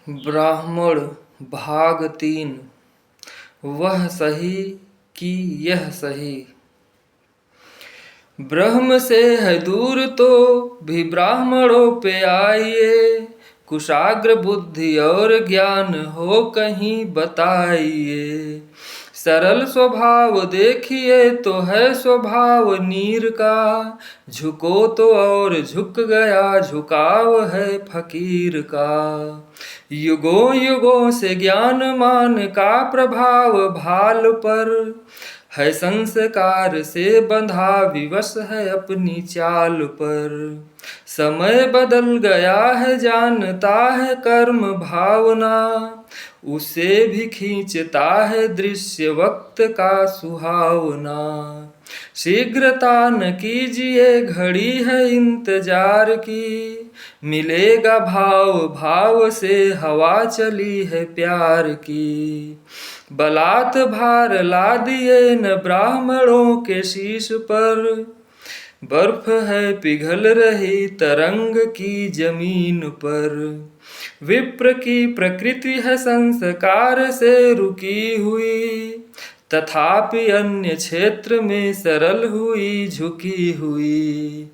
ब्राह्मण भाग 3। वह सही कि यह सही। ब्रह्म से है दूर तो भी ब्राह्मणों पे आइए, कुशाग्र बुद्धि और ज्ञान हो कहीं बताइए। सरल स्वभाव देखिए तो है स्वभाव नीर का, झुको तो और झुक गया झुकाव है फकीर का। युगों युगों से ज्ञान मान का प्रभाव भाल पर है, संस्कार से बंधा विवश है अपनी चाल पर। समय बदल गया है जानता है कर्म भावना, उसे भी खींचता है दृश्य वक्त का सुहावना। शीघ्रता न कीजिए घड़ी है इंतजार की, मिलेगा भाव भाव से हवा चली है प्यार की। बलात् भार ला दिए न ब्राह्मणों के शीश पर, बर्फ है पिघल रही तरंग की जमीन पर। विप्र की प्रकृति है संस्कार से रुकी हुई, तथापि अन्य क्षेत्र में सरल हुई झुकी हुई।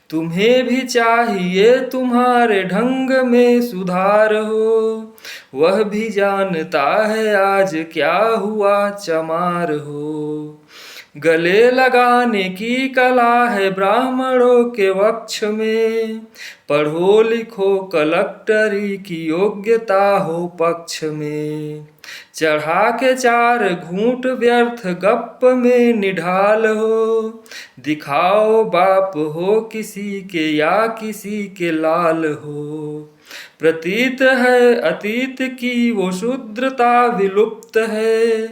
तुम्हें भी चाहिए तुम्हारे ढंग में सुधार हो, वह भी जानता है आज क्या हुआ चमार हो। गले लगाने की कला है ब्राह्मणों के वक्ष में, पढ़ो लिखो कलेक्टरी की योग्यता हो पक्ष में। चढ़ा के 4 घूंट व्यर्थ गप में निढाल हो, दिखाओ बाप हो किसी के या किसी के लाल हो। प्रतीत है अतीत की वो शुद्रता विलुप्त है,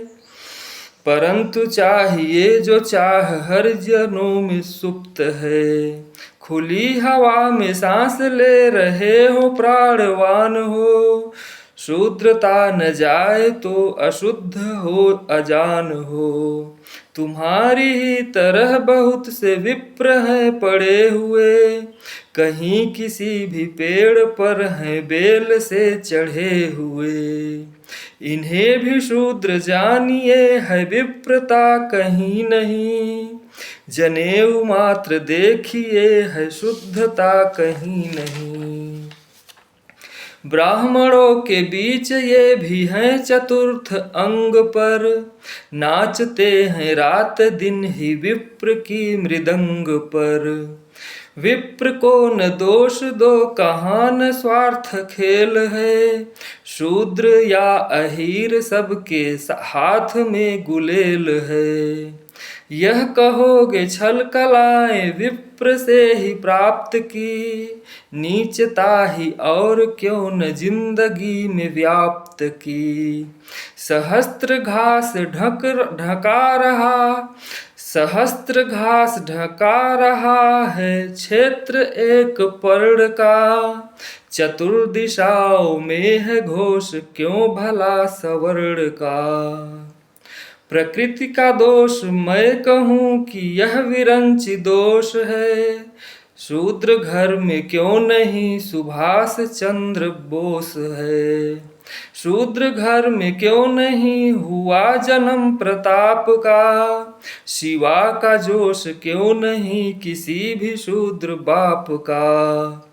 परंतु चाहिए जो चाह हर जनों में सुप्त है। खुली हवा में सांस ले रहे हो प्राणवान हो, शूद्रता न जाए तो अशुद्ध हो अजान हो। तुम्हारी ही तरह बहुत से विप्र हैं पड़े हुए, कहीं किसी भी पेड़ पर हैं बेल से चढ़े हुए। इन्हें भी शूद्र जानिए है विप्रता कहीं नहीं, जनेऊ मात्र देखिए है शुद्धता कहीं नहीं। ब्राह्मणों के बीच ये भी हैं चतुर्थ अंग पर, नाचते हैं रात दिन ही विप्र की मृदंग पर। विप्र को न दोष दो कहाँ न स्वार्थ खेल है, शूद्र या अहीर सबके हाथ में गुलेल है। यह कहोगे छल कलाएं विप्र से ही प्राप्त की, नीचता ही और क्यों न जिंदगी में व्याप्त की। सहस्त्र घास ढका रहा है क्षेत्र एक पर्ण का, चतुर्दिशाओं में है घोष क्यों भला सवर्ण का। प्रकृति का दोष मैं कहूँ कि यह विरंची दोष है, शूद्र घर में क्यों नहीं सुभाष चंद्र बोस है। शूद्र घर में क्यों नहीं हुआ जन्म प्रताप का, शिवा का जोश क्यों नहीं किसी भी शूद्र बाप का।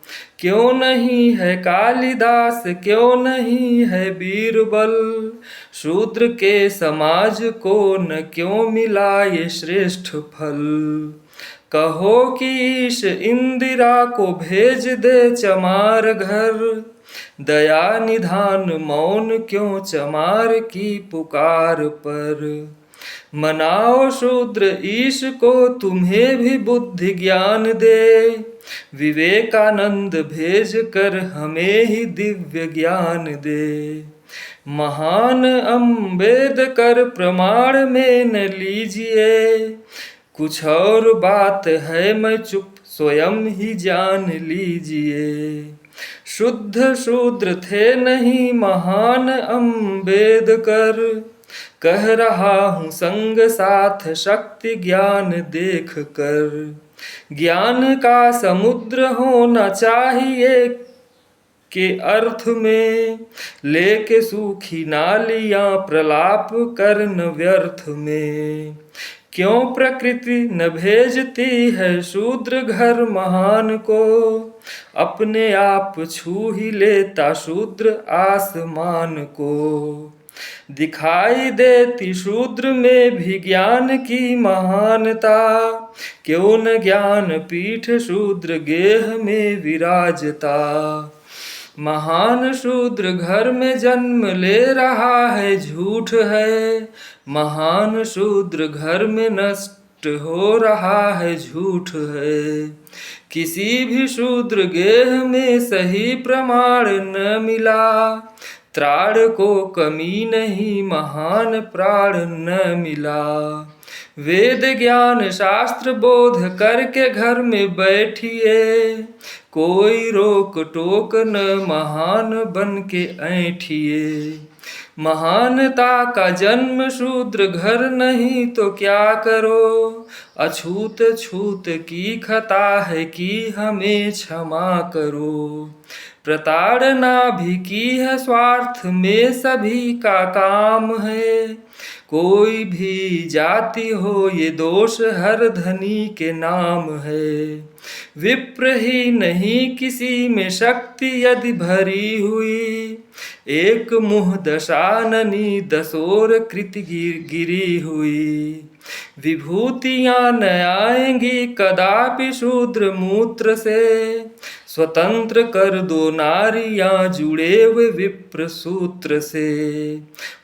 क्यों नहीं है कालिदास क्यों नहीं है बीरबल, शूद्र के समाज को न क्यों मिला ये श्रेष्ठ फल। कहो कि ईश इंदिरा को भेज दे चमार घर, दया निधान मौन क्यों चमार की पुकार पर। मनाओ शूद्र ईश को तुम्हें भी बुद्धि ज्ञान दे, विवेकानंद भेज कर हमें ही दिव्य ज्ञान दे। महान अम्बेडकर प्रमाण में न लीजिए, कुछ और बात है मैं चुप स्वयं ही जान लीजिए। शुद्ध शूद्र थे नहीं महान अम्बेडकर, कह रहा हूँ संग साथ शक्ति ज्ञान देख कर। ज्ञान का समुद्र होना चाहिए के अर्थ में, लेके सूखी नालियां प्रलाप करन व्यर्थ में। क्यों प्रकृति न भेजती है शूद्र घर महान को, अपने आप छू ही लेता शूद्र आसमान को। दिखाई देती शूद्र में भी ज्ञान की महानता, क्यों न ज्ञान पीठ शूद्र गेह में विराजता। महान शूद्र घर में जन्म ले रहा है झूठ है, महान शूद्र घर में नष्ट हो रहा है झूठ है। किसी भी शूद्र गेह में सही प्रमाण न मिला, त्राण को कमी नहीं महान प्राण न मिला। वेद ज्ञान शास्त्र बोध करके घर में बैठिए, कोई रोक टोक न महान बन के ऐठिए। महानता का जन्म शूद्र घर नहीं तो क्या करो, अछूत छूत की खता है कि हमें क्षमा करो। प्रताड़ना भी की है स्वार्थ में सभी का काम है, कोई भी जाति हो ये दोष हर धनी के नाम है। विप्र ही नहीं किसी में शक्ति यदि भरी हुई, एक मुँह दशाननी दसोर कृति गिरी हुई। विभूतियाँ न आएंगी कदापि शूद्र मूत्र से, स्वतंत्र कर दो नारियां जुड़े हुए विप्र सूत्र से।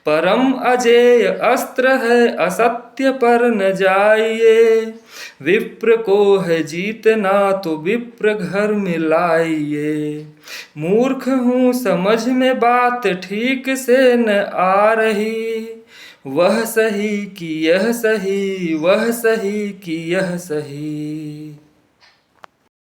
परम अजेय अस्त्र है असत्य पर न जाइए, विप्र को है जीतना तो विप्र घर में लाइए। मूर्ख हूँ समझ में बात ठीक से न आ रही, वह सही कि यह सही, वह सही कि यह सही।